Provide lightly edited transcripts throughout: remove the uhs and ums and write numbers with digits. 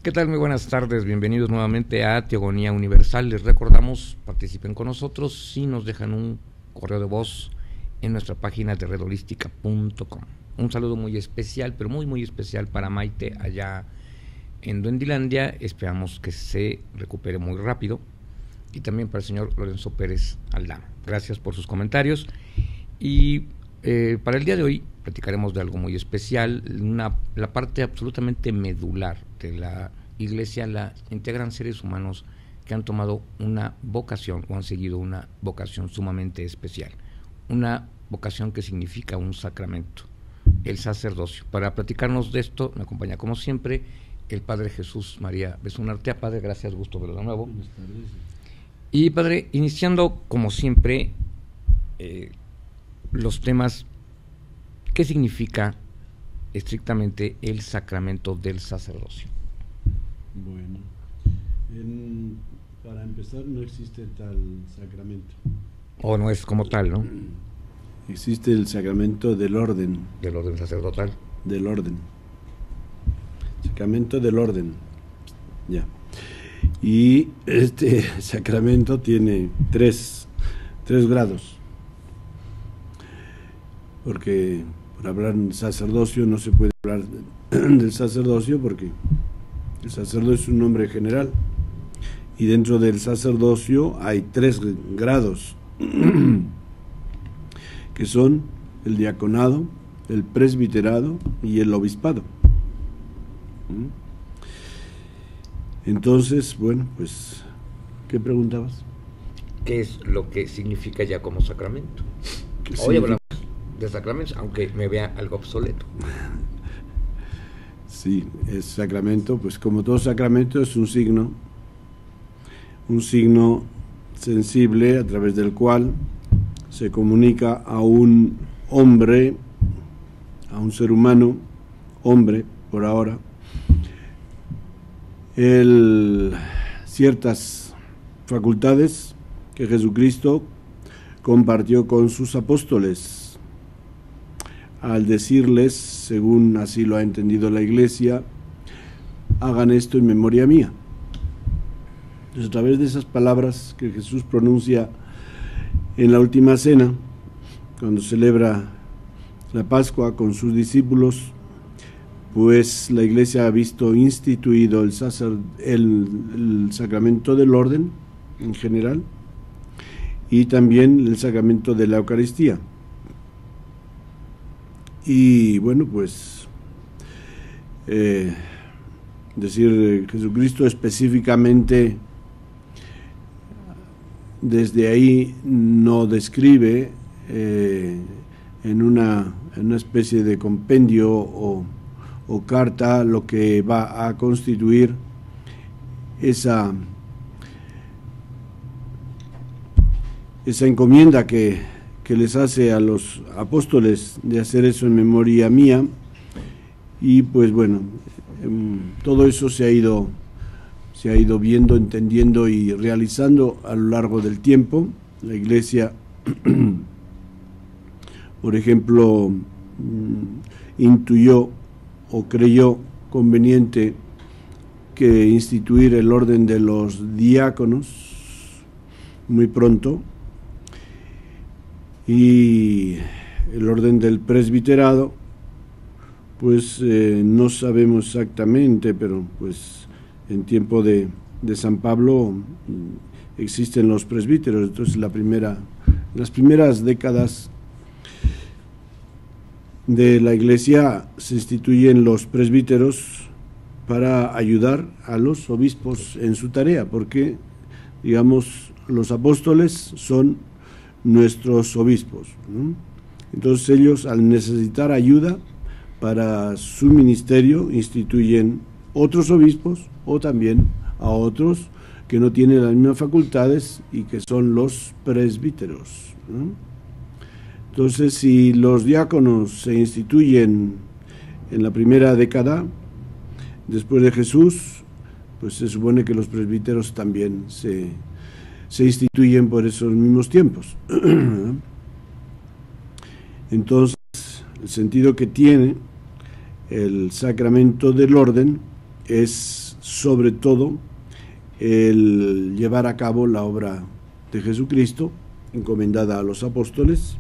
¿Qué tal? Muy buenas tardes, bienvenidos nuevamente a Teogonía Universal. Les recordamos, participen con nosotros si nos dejan un correo de voz en nuestra página de redholística.com. Un saludo muy especial, pero muy especial para Maite allá en Duendilandia. Esperamos que se recupere muy rápido. Y también para el señor Lorenzo Pérez Aldama. Gracias por sus comentarios. Y para el día de hoy platicaremos de algo muy especial. La parte absolutamente medular de la Iglesia la integran seres humanos que han tomado una vocación o han seguido una vocación sumamente especial. Una vocación que significa un sacramento, el sacerdocio. Para platicarnos de esto me acompaña como siempre el Padre Jesús María Besunartea. Padre, gracias, gusto verlo de nuevo. Buenas tardes. Y Padre, iniciando como siempre los temas, ¿qué significa estrictamente el sacramento del sacerdocio? Bueno, para empezar, no existe tal sacramento. O no es como tal, ¿no? Existe el sacramento del orden. Del orden sacerdotal. Del orden. Sacramento del orden. Ya. Y este sacramento tiene tres grados. Porque por hablar de sacerdocio no se puede hablar del sacerdocio porque el sacerdocio es un nombre general. Y dentro del sacerdocio hay 3 grados, que son el diaconado, el presbiterado y el obispado. Entonces, bueno, pues, ¿qué preguntabas? ¿Qué es lo que significa ya como sacramento? Hoy hablamos de sacramentos, aunque me vea algo obsoleto. Sí, es sacramento, pues como todo sacramento es un signo sensible a través del cual se comunica a un hombre, a un ser humano, hombre por ahora, ciertas facultades que Jesucristo compartió con sus apóstoles, al decirles, según así lo ha entendido la Iglesia, hagan esto en memoria mía. Entonces, a través de esas palabras que Jesús pronuncia en la última cena, cuando celebra la Pascua con sus discípulos, pues la Iglesia ha visto instituido el sacramento del orden en general y también el sacramento de la Eucaristía. Y bueno, pues decir Jesucristo específicamente desde ahí no describe en una especie de compendio o carta lo que va a constituir esa encomienda que les hace a los apóstoles de hacer eso en memoria mía. Y pues bueno, todo eso se ha ido viendo, entendiendo y realizando a lo largo del tiempo. La Iglesia, por ejemplo, intuyó o creyó conveniente que instituir el orden de los diáconos muy pronto, y el orden del presbiterado, pues no sabemos exactamente, pero pues en tiempo de San Pablo existen los presbíteros. Entonces las primeras décadas de la Iglesia se instituyen los presbíteros para ayudar a los obispos en su tarea, porque digamos los apóstoles son nuestros obispos, ¿no? Entonces ellos, al necesitar ayuda para su ministerio, instituyen otros obispos o también a otros que no tienen las mismas facultades y que son los presbíteros, ¿no? Entonces, si los diáconos se instituyen en la primera década después de Jesús, pues se supone que los presbíteros también se instituyen por esos mismos tiempos. Entonces, el sentido que tiene el sacramento del orden es sobre todo el llevar a cabo la obra de Jesucristo encomendada a los apóstoles,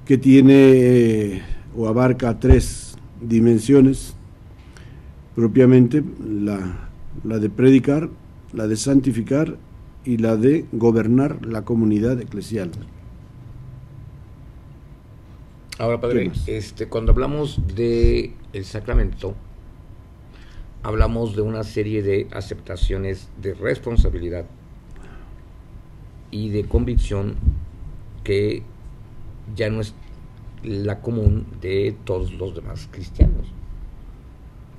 que tiene o abarca 3 dimensiones propiamente: la de predicar, la de santificar y la de gobernar la comunidad eclesial. Ahora, padre, cuando hablamos de el sacramento, hablamos de una serie de aceptaciones de responsabilidad y de convicción que ya no es la común de todos los demás cristianos.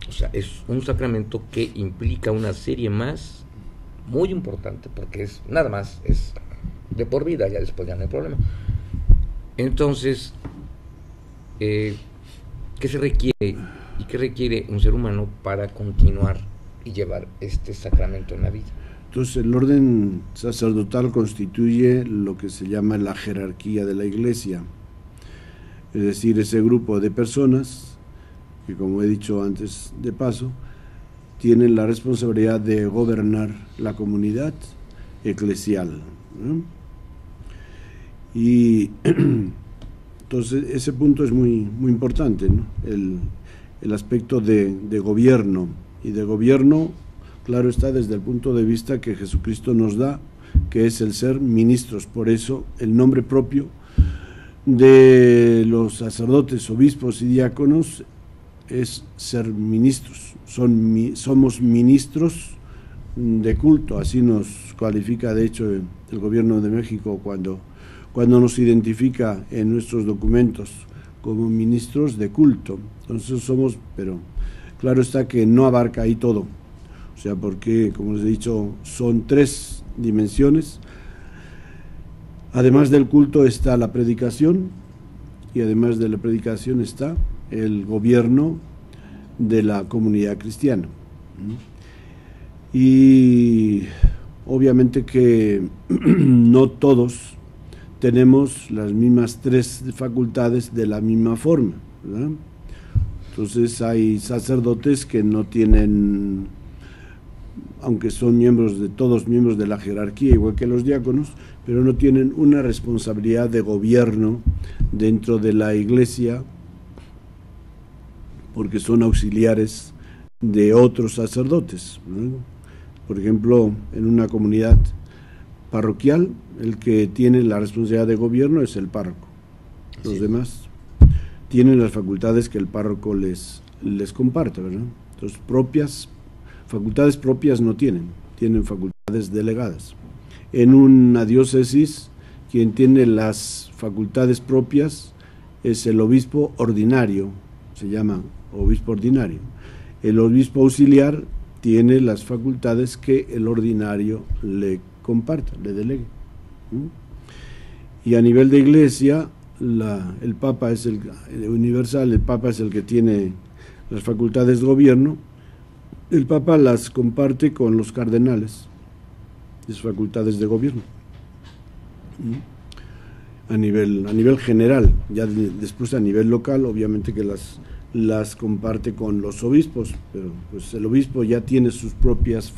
O sea, es un sacramento que implica una serie más muy importante, porque es nada más, es de por vida, ya después ya no hay problema. Entonces, ¿qué se requiere y qué requiere un ser humano para continuar y llevar este sacramento en la vida? Entonces, el orden sacerdotal constituye lo que se llama la jerarquía de la Iglesia, es decir, ese grupo de personas que, como he dicho antes de paso, tienen la responsabilidad de gobernar la comunidad eclesial, ¿no? Y entonces ese punto es muy importante, ¿no? El aspecto de gobierno, y de gobierno, claro está, desde el punto de vista que Jesucristo nos da, que es el ser ministros. Por eso el nombre propio de los sacerdotes, obispos y diáconos es ser ministros. Somos ministros de culto, así nos cualifica de hecho el gobierno de México cuando nos identifica en nuestros documentos como ministros de culto. Entonces somos, pero claro está que no abarca ahí todo, o sea, porque, como les he dicho, son 3 dimensiones. Además del culto está la predicación, y además de la predicación está el gobierno de la comunidad cristiana. Y obviamente que no todos tenemos las mismas 3 facultades de la misma forma, ¿verdad? Entonces hay sacerdotes que no tienen, aunque son todos miembros de la jerarquía, igual que los diáconos, pero no tienen una responsabilidad de gobierno dentro de la Iglesia, porque son auxiliares de otros sacerdotes, ¿no? Por ejemplo, en una comunidad parroquial, el que tiene la responsabilidad de gobierno es el párroco. Los demás tienen las facultades que el párroco les comparte, ¿verdad? Entonces, facultades propias no tienen facultades delegadas. En una diócesis, quien tiene las facultades propias es el obispo ordinario, se llama obispo ordinario. El obispo auxiliar tiene las facultades que el ordinario le comparta, le delegue. Y a nivel de Iglesia, el Papa es el universal, el Papa es el que tiene las facultades de gobierno. El Papa las comparte con los cardenales, las facultades de gobierno, a nivel general. Ya después a nivel local, obviamente que las comparte con los obispos, pero pues el obispo ya tiene sus propias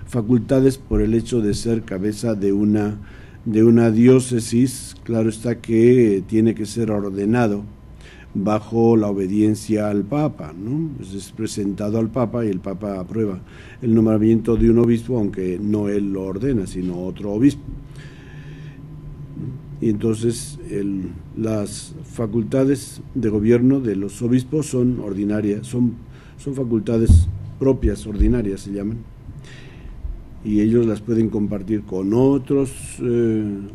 facultades por el hecho de ser cabeza de una diócesis. Claro está que tiene que ser ordenado bajo la obediencia al Papa, ¿no? Es presentado al Papa y el Papa aprueba el nombramiento de un obispo, aunque no él lo ordena, sino otro obispo. Y entonces las facultades de gobierno de los obispos son ordinarias, son facultades propias, ordinarias se llaman, y ellos las pueden compartir con otros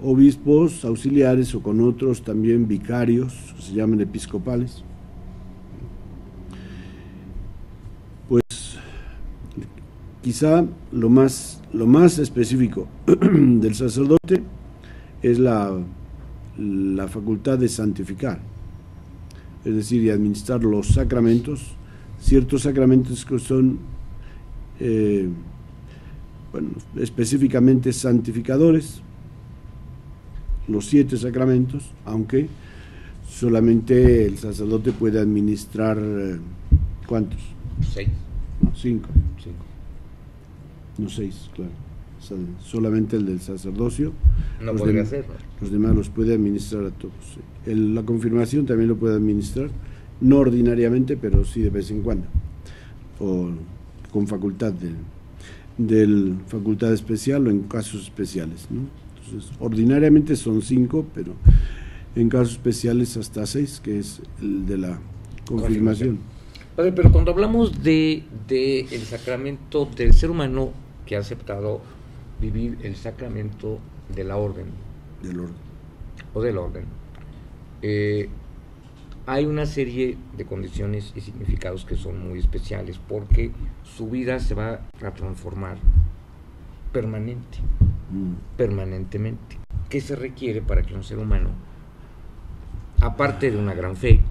obispos auxiliares o con otros también vicarios, que se llaman episcopales. Pues quizá lo más específico del sacerdote es la facultad de santificar, es decir, de administrar los sacramentos, ciertos sacramentos que son específicamente santificadores, los 7 sacramentos, aunque solamente el sacerdote puede administrar ¿cuántos? No, 5. 5. No 6, claro. O sea, solamente el del sacerdocio. No podría ser, ¿no? Los demás los puede administrar a todos. Sí. La confirmación también lo puede administrar, no ordinariamente, pero sí de vez en cuando. O con facultad del facultad especial o en casos especiales, ¿no? Entonces, ordinariamente son 5, pero en casos especiales hasta 6, que es el de la confirmación. Padre, pero cuando hablamos de el sacramento del ser humano que ha aceptado vivir el sacramento de la orden, del orden, hay una serie de condiciones y significados que son muy especiales, porque su vida se va a transformar permanentemente. ¿Qué se requiere para que un ser humano, aparte de una gran fe,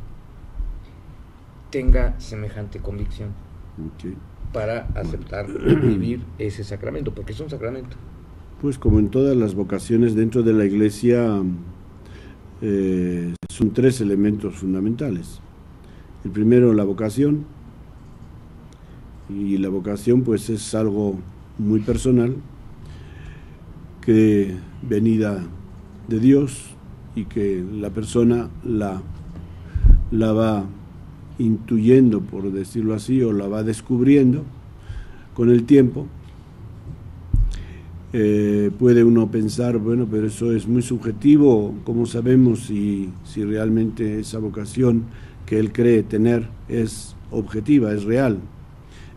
tenga semejante convicción para aceptar vivir ese sacramento? Porque es un sacramento. Pues como en todas las vocaciones dentro de la Iglesia, son 3 elementos fundamentales. El primero, la vocación, y la vocación pues es algo muy personal, que venida de Dios, y que la persona la va intuyendo, por decirlo así, o la va descubriendo con el tiempo. Puede uno pensar, bueno, pero eso es muy subjetivo, ¿cómo sabemos si realmente esa vocación que él cree tener es objetiva, es real?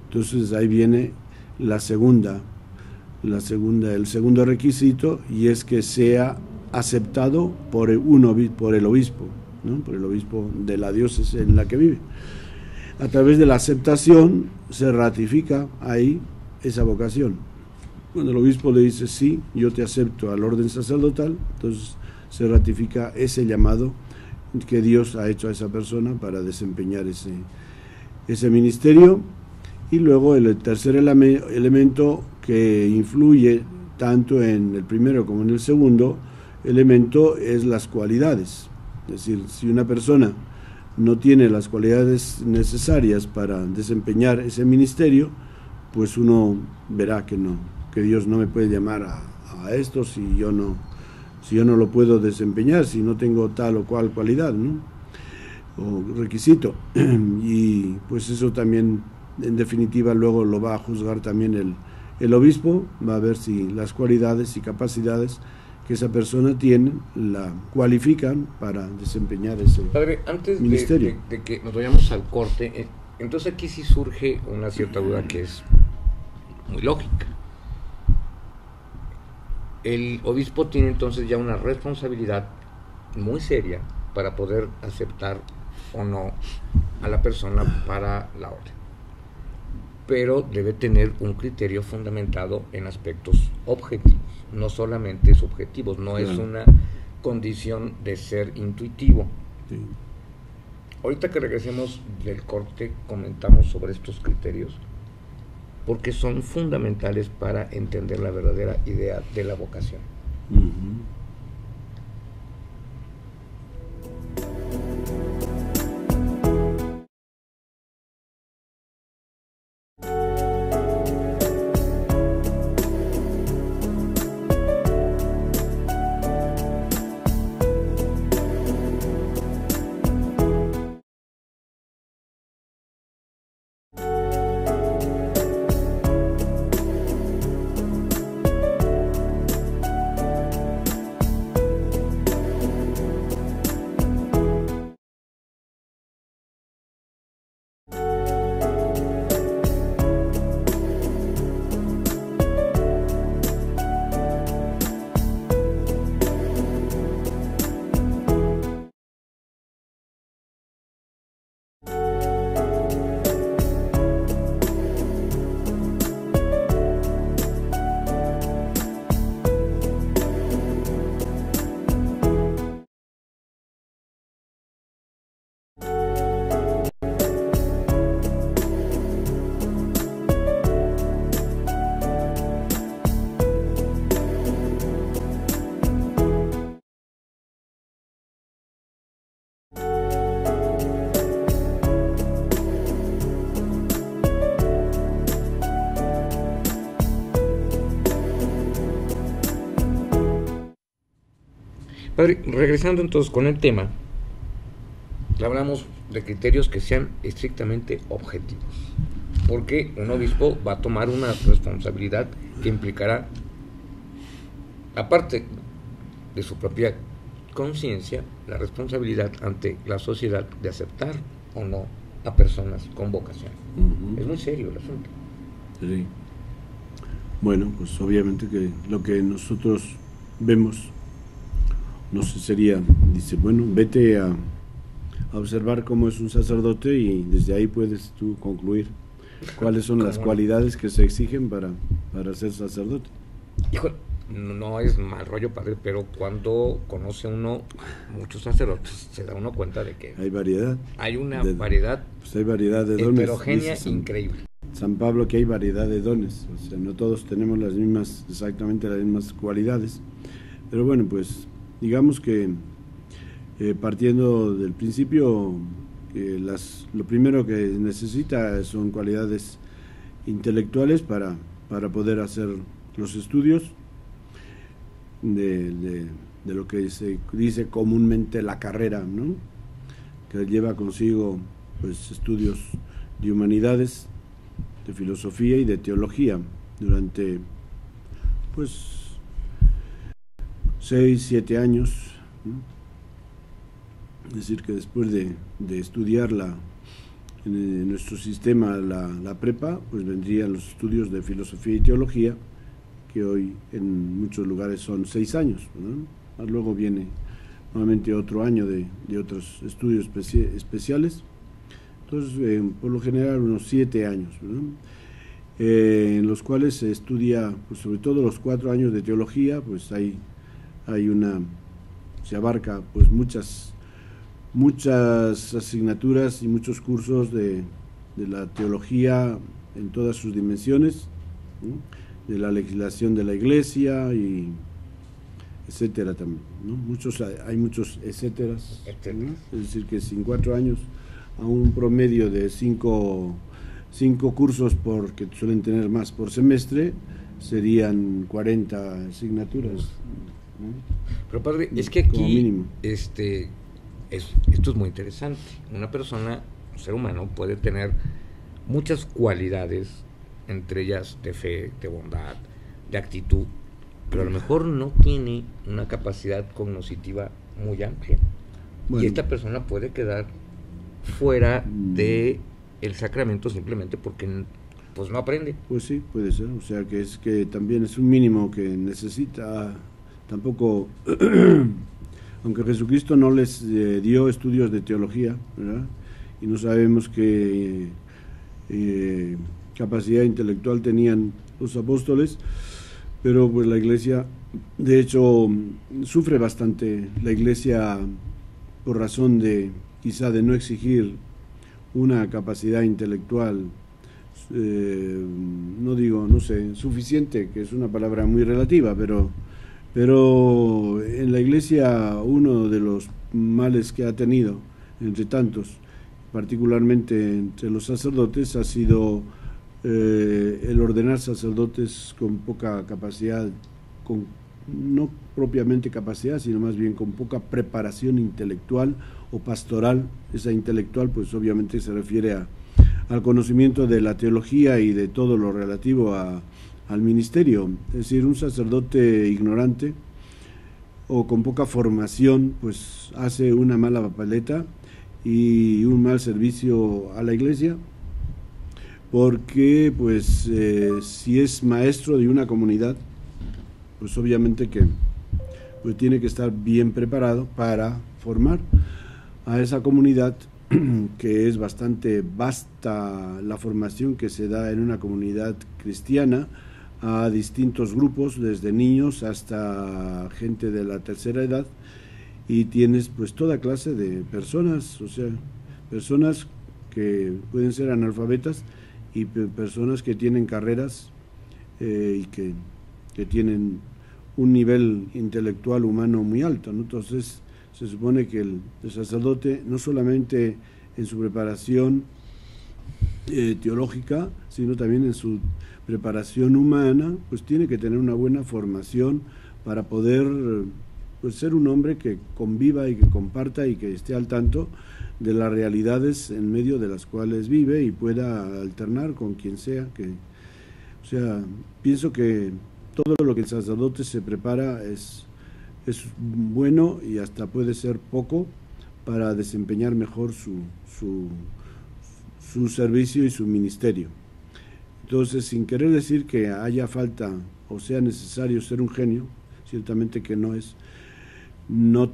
Entonces ahí viene el segundo requisito, y es que sea aceptado por el obispo, ¿no? Por el obispo de la diócesis en la que vive. A través de la aceptación se ratifica ahí esa vocación. Cuando el obispo le dice, sí, yo te acepto al orden sacerdotal, entonces se ratifica ese llamado que Dios ha hecho a esa persona para desempeñar ese ministerio. Y luego el tercer elemento que influye tanto en el primero como en el segundo elemento es las cualidades. Es decir, si una persona no tiene las cualidades necesarias para desempeñar ese ministerio, pues uno verá que Dios no me puede llamar a esto si yo no lo puedo desempeñar, si no tengo tal o cual cualidad, ¿no? O requisito. Y pues eso también, en definitiva, luego lo va a juzgar también el obispo, va a ver si las cualidades y capacidades que esa persona tiene la cualifican para desempeñar ese Padre, antes ministerio. De que nos vayamos al corte, entonces aquí sí surge una cierta duda que es muy lógica. El obispo tiene entonces ya una responsabilidad muy seria para poder aceptar o no a la persona para la orden, pero debe tener un criterio fundamentado en aspectos objetivos, no solamente subjetivos, no es una condición de ser intuitivo. Sí. Ahorita que regresemos del corte comentamos sobre estos criterios, porque son fundamentales para entender la verdadera idea de la vocación. Padre, regresando entonces con el tema, hablamos de criterios que sean estrictamente objetivos, porque un obispo va a tomar una responsabilidad que implicará, aparte de su propia conciencia, la responsabilidad ante la sociedad de aceptar o no a personas con vocación. Es muy serio el asunto. Sí. Bueno, pues obviamente que lo que nosotros vemos, no sé, sería, dice, bueno, vete a observar cómo es un sacerdote y desde ahí puedes tú concluir cuáles son las cualidades que se exigen para ser sacerdote. Híjole, no es mal rollo, padre, pero cuando conoce uno muchos sacerdotes, se da uno cuenta de que hay variedad. Hay una variedad. Pues hay variedad de dones. Heterogénea, increíble. San Pablo que hay variedad de dones, o sea, no todos tenemos exactamente las mismas cualidades. Pero bueno, pues digamos que partiendo del principio, lo primero que necesita son cualidades intelectuales para poder hacer los estudios de lo que se dice comúnmente la carrera, ¿no? Que lleva consigo pues estudios de humanidades, de filosofía y de teología durante pues 6, 7 años, ¿no? Es decir, que después de estudiar en nuestro sistema la prepa, pues vendrían los estudios de filosofía y teología, que hoy en muchos lugares son 6 años, ¿no? Luego viene nuevamente otro año de otros estudios especiales. Entonces, por lo general, unos 7 años, ¿no? En los cuales se estudia, pues, sobre todo los 4 años de teología, pues se abarca pues muchas asignaturas y muchos cursos de la teología en todas sus dimensiones, ¿no? De la legislación de la Iglesia y etcétera también, ¿no? Hay muchos etcéteras, ¿no? Es decir, que si en 4 años a un promedio de 5 cursos, porque suelen tener más por semestre, serían 40 asignaturas, ¿no? Pero padre, es que aquí como mínimo. Esto es muy interesante. Una persona, un ser humano, puede tener muchas cualidades, entre ellas de fe, de bondad, de actitud, pero a lo mejor no tiene una capacidad cognitiva muy amplia. Bueno, y esta persona puede quedar fuera de el sacramento simplemente porque pues no aprende. Pues sí, puede ser. O sea, que es que también es un mínimo que necesita. Tampoco aunque Jesucristo no les dio estudios de teología, ¿verdad? Y no sabemos qué capacidad intelectual tenían los apóstoles, pero pues la Iglesia, de hecho, sufre bastante la Iglesia por razón de quizá de no exigir una capacidad intelectual, no sé, suficiente, que es una palabra muy relativa, pero en la Iglesia uno de los males que ha tenido, entre tantos, particularmente entre los sacerdotes, ha sido el ordenar sacerdotes con poca capacidad, no propiamente capacidad, sino más bien con poca preparación intelectual o pastoral. Esa intelectual pues obviamente se refiere al conocimiento de la teología y de todo lo relativo al ministerio. Es decir, un sacerdote ignorante o con poca formación pues hace una mala papeleta y un mal servicio a la Iglesia, porque pues si es maestro de una comunidad, pues obviamente que pues tiene que estar bien preparado para formar a esa comunidad, que es bastante vasta la formación que se da en una comunidad cristiana, a distintos grupos, desde niños hasta gente de la tercera edad, y tienes pues toda clase de personas, o sea, personas que pueden ser analfabetas y personas que tienen carreras y que tienen un nivel intelectual humano muy alto, ¿no? Entonces se supone que el sacerdote, no solamente en su preparación teológica, sino también en su preparación humana, pues tiene que tener una buena formación para poder pues ser un hombre que conviva y que comparta y que esté al tanto de las realidades en medio de las cuales vive y pueda alternar con quien sea. O sea, pienso que todo lo que el sacerdote se prepara es bueno y hasta puede ser poco para desempeñar mejor su servicio y su ministerio. Entonces, sin querer decir que haya falta o sea necesario ser un genio, ciertamente que no es. No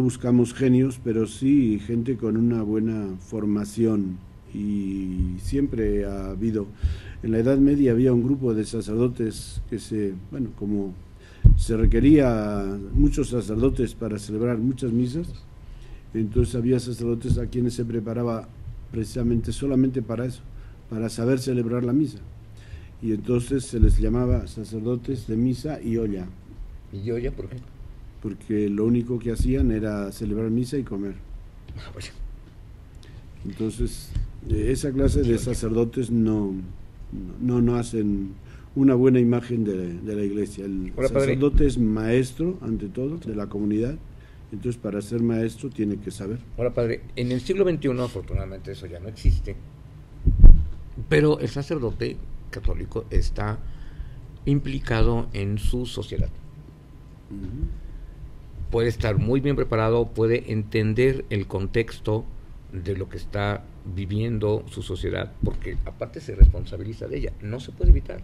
buscamos genios, pero sí gente con una buena formación, y siempre ha habido. En la Edad Media había un grupo de sacerdotes como se requería muchos sacerdotes para celebrar muchas misas, entonces había sacerdotes a quienes se preparaba precisamente solamente para eso, para saber celebrar la misa, y entonces se les llamaba sacerdotes de misa y olla. ¿Y olla por qué? Porque lo único que hacían era celebrar misa y comer. Entonces, esa clase de sacerdotes no hacen una buena imagen de la iglesia. El sacerdote es maestro, ante todo, de la comunidad. Entonces, para ser maestro tiene que saber. Ahora, padre, en el siglo XXI, afortunadamente, eso ya no existe, pero el sacerdote católico está implicado en su sociedad. Puede estar muy bien preparado, puede entender el contexto de lo que está viviendo su sociedad, porque aparte se responsabiliza de ella, no se puede evitar.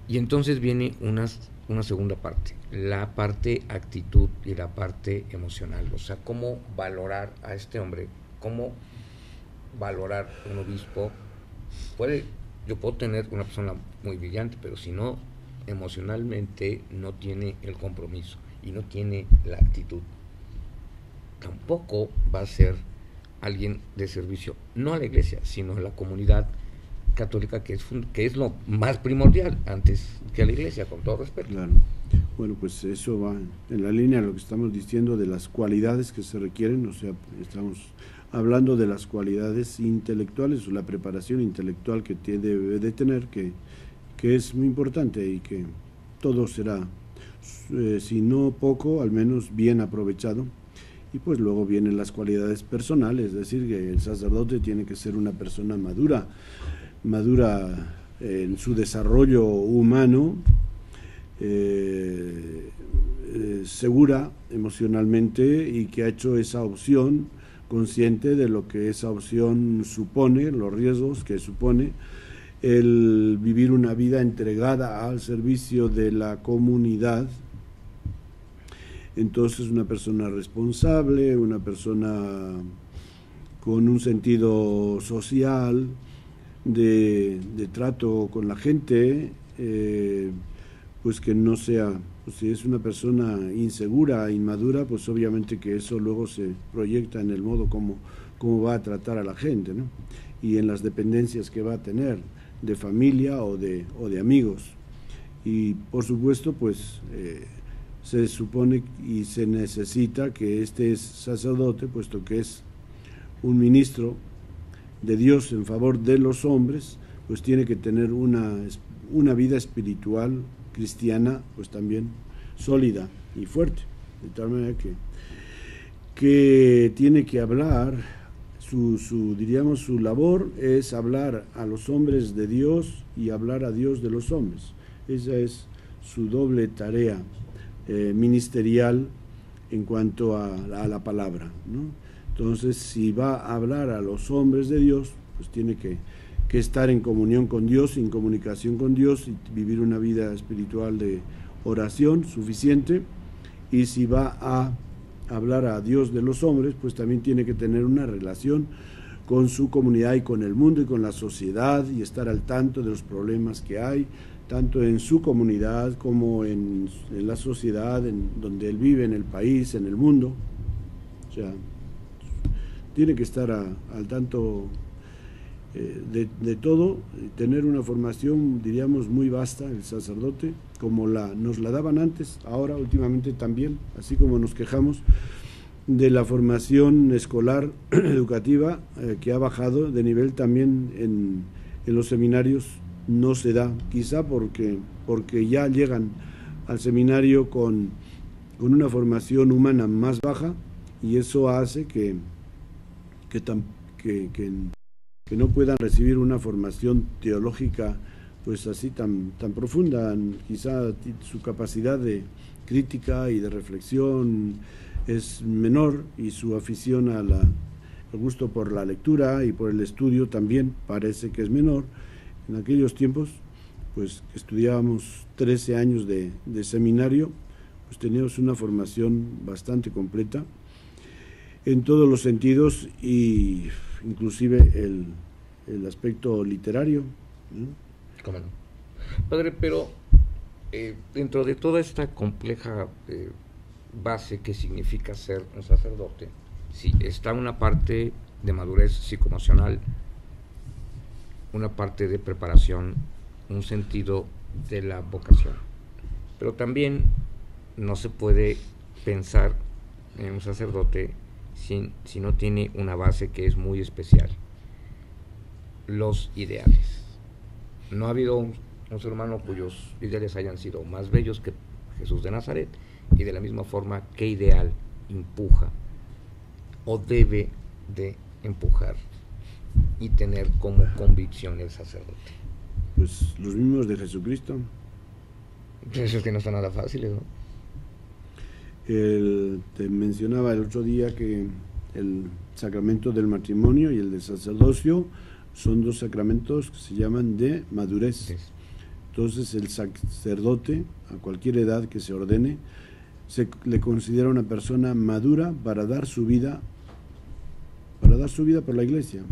Y entonces viene una segunda parte, la parte actitud y la parte emocional, o sea, cómo valorar a este hombre, cómo valorar un obispo. Yo puedo tener una persona muy brillante, pero si no, emocionalmente no tiene el compromiso y no tiene la actitud, tampoco va a ser alguien de servicio, no a la iglesia, sino a la comunidad católica, que es lo más primordial antes que a la iglesia, con todo respeto. Claro. Bueno, pues eso va en la línea de lo que estamos diciendo de las cualidades que se requieren. O sea, estamos hablando de las cualidades intelectuales o la preparación intelectual que debe de tener, que es muy importante, y que todo será, si no poco, al menos bien aprovechado. Y pues luego vienen las cualidades personales, es decir, que el sacerdote tiene que ser una persona madura en su desarrollo humano, segura emocionalmente, y que ha hecho esa opción, consciente de lo que esa opción supone, los riesgos que supone el vivir una vida entregada al servicio de la comunidad. Entonces, una persona responsable, una persona con un sentido social, de trato con la gente, pues que no sea, pues si es una persona insegura, inmadura, pues obviamente que eso luego se proyecta en el modo como va a tratar a la gente, ¿no? Y en las dependencias que va a tener de familia o de amigos. Y por supuesto, pues se supone y se necesita que este sacerdote, puesto que es un ministro de Dios en favor de los hombres, pues tiene que tener una vida espiritual cristiana, pues también sólida y fuerte, de tal manera que tiene que hablar, su labor es hablar a los hombres de Dios y hablar a Dios de los hombres. Esa es su doble tarea ministerial en cuanto a la palabra, ¿no? Entonces, si va a hablar a los hombres de Dios, pues tiene que estar en comunión con Dios, en comunicación con Dios, y vivir una vida espiritual de oración suficiente. Y si va a hablar a Dios de los hombres, pues también tiene que tener una relación con su comunidad y con el mundo y con la sociedad, y estar al tanto de los problemas que hay, tanto en su comunidad como en la sociedad en donde él vive, en el país, en el mundo. O sea, tiene que estar al tanto de todo, tener una formación, diríamos, muy vasta, el sacerdote, como nos la daban antes, ahora últimamente también, así como nos quejamos de la formación escolar educativa, que ha bajado de nivel también en los seminarios, no se da, quizá porque ya llegan al seminario con una formación humana más baja, y eso hace que no puedan recibir una formación teológica pues así tan profunda. Quizá su capacidad de crítica y de reflexión es menor, y su afición al gusto por la lectura y por el estudio también parece que es menor. En aquellos tiempos, pues estudiábamos 13 años de seminario, pues teníamos una formación bastante completa en todos los sentidos, y inclusive el aspecto literario, ¿no? ¿Cómo no? Padre, pero dentro de toda esta compleja base que significa ser un sacerdote, sí, está una parte de madurez psicoemocional, una parte de preparación, un sentido de la vocación, pero también no se puede pensar en un sacerdote si no tiene una base que es muy especial: los ideales. No ha habido un ser humano cuyos ideales hayan sido más bellos que Jesús de Nazaret, y de la misma forma, ¿qué ideal empuja o debe de empujar y tener como convicción el sacerdote? Pues los mismos de Jesucristo. Eso es que no está nada fáciles, ¿no? Te mencionaba el otro día que el sacramento del matrimonio y el del sacerdocio son dos sacramentos que se llaman de madurez. Sí. Entonces el sacerdote, a cualquier edad que se ordene, se le considera una persona madura para dar su vida por la Iglesia,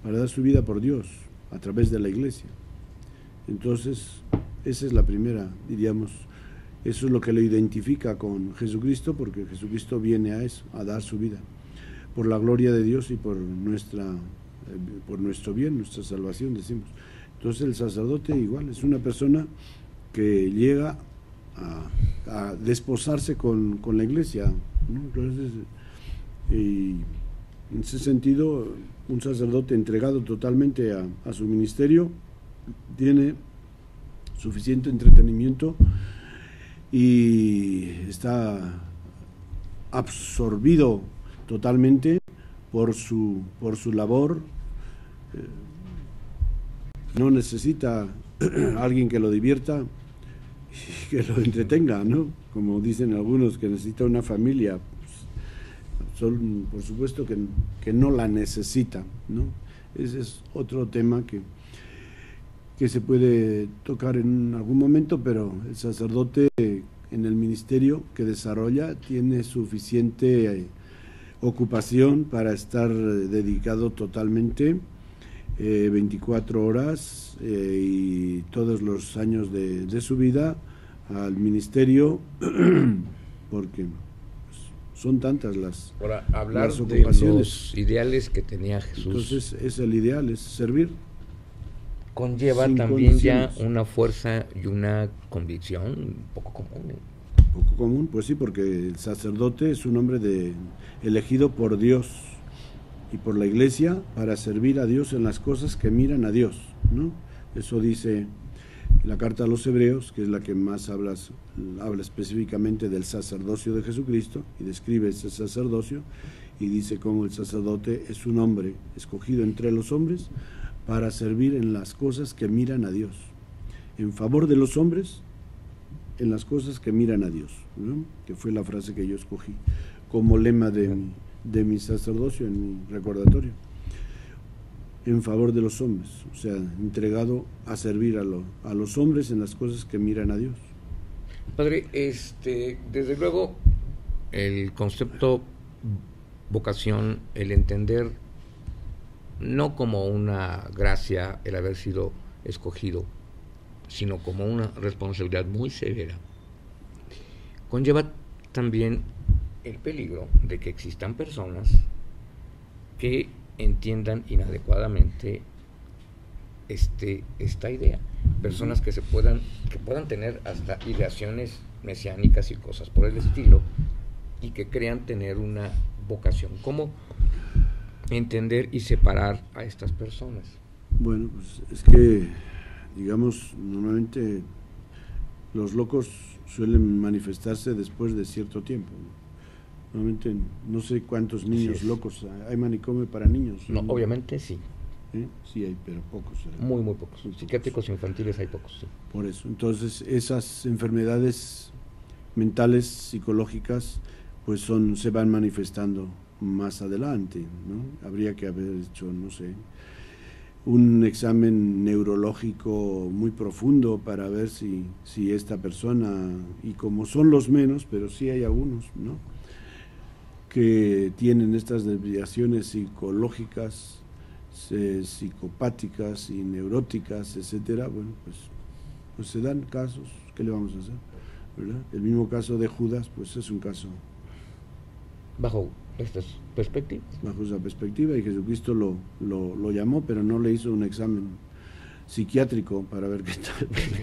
para dar su vida por Dios a través de la Iglesia. Entonces esa es la primera, diríamos, eso es lo que lo identifica con Jesucristo, porque Jesucristo viene a eso, a dar su vida por la gloria de Dios y por nuestro bien, nuestra salvación, decimos. Entonces el sacerdote igual es una persona que llega a desposarse con la Iglesia, ¿no? Entonces, y en ese sentido, un sacerdote entregado totalmente a su ministerio tiene suficiente entretenimiento y está absorbido totalmente por su labor. No necesita alguien que lo divierta y que lo entretenga, ¿no? Como dicen algunos, que necesita una familia. Pues, por supuesto que no la necesita, ¿no? Ese es otro tema que se puede tocar en algún momento, pero el sacerdote en el ministerio que desarrolla tiene suficiente ocupación para estar dedicado totalmente 24 horas y todos los años de su vida al ministerio, porque son tantas las ocupaciones. De los ideales que tenía Jesús. Entonces es el ideal, es servir. Conlleva también ya una fuerza y una convicción poco común. Poco común, pues sí, porque el sacerdote es un hombre elegido por Dios y por la Iglesia para servir a Dios en las cosas que miran a Dios, ¿no? Eso dice la carta a los Hebreos, que es la que más habla específicamente del sacerdocio de Jesucristo, y describe ese sacerdocio, y dice cómo el sacerdote es un hombre escogido entre los hombres para servir en las cosas que miran a Dios, en favor de los hombres, en las cosas que miran a Dios, ¿no? Que fue la frase que yo escogí como lema de mi sacerdocio, en mi recordatorio. En favor de los hombres, o sea, entregado a servir a los hombres en las cosas que miran a Dios. Padre, desde luego el concepto vocación, el entender no como una gracia el haber sido escogido, sino como una responsabilidad muy severa, conlleva también el peligro de que existan personas que entiendan inadecuadamente esta idea, personas que puedan tener hasta ideaciones mesiánicas y cosas por el estilo, y que crean tener una vocación. ¿Cómo entender y separar a estas personas? Bueno, pues es que, digamos, normalmente los locos suelen manifestarse después de cierto tiempo. Normalmente no sé cuántos niños locos hay. ¿Manicomio para niños? No, obviamente sí. Sí hay, pero pocos. Muy pocos. Psiquiátricos infantiles hay pocos, sí. Por eso, entonces esas enfermedades mentales, psicológicas, pues se van manifestando más adelante, ¿no? Habría que haber hecho, no sé, un examen neurológico muy profundo para ver si esta persona, y como son los menos, pero sí hay algunos, ¿no?, que tienen estas desviaciones psicológicas, psicopáticas y neuróticas, etcétera. Bueno, pues se dan casos. ¿Qué le vamos a hacer? ¿Verdad? El mismo caso de Judas, pues es un caso bajo esta perspectiva. Bajo esa perspectiva, y Jesucristo lo llamó, pero no le hizo un examen psiquiátrico para ver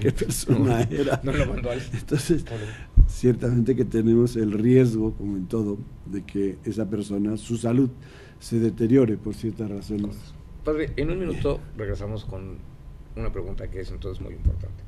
qué persona era. No lo mandó al... Entonces, ciertamente que tenemos el riesgo, como en todo, de que esa persona, su salud, se deteriore por ciertas razones. Padre, en un minuto regresamos con una pregunta que es entonces muy importante.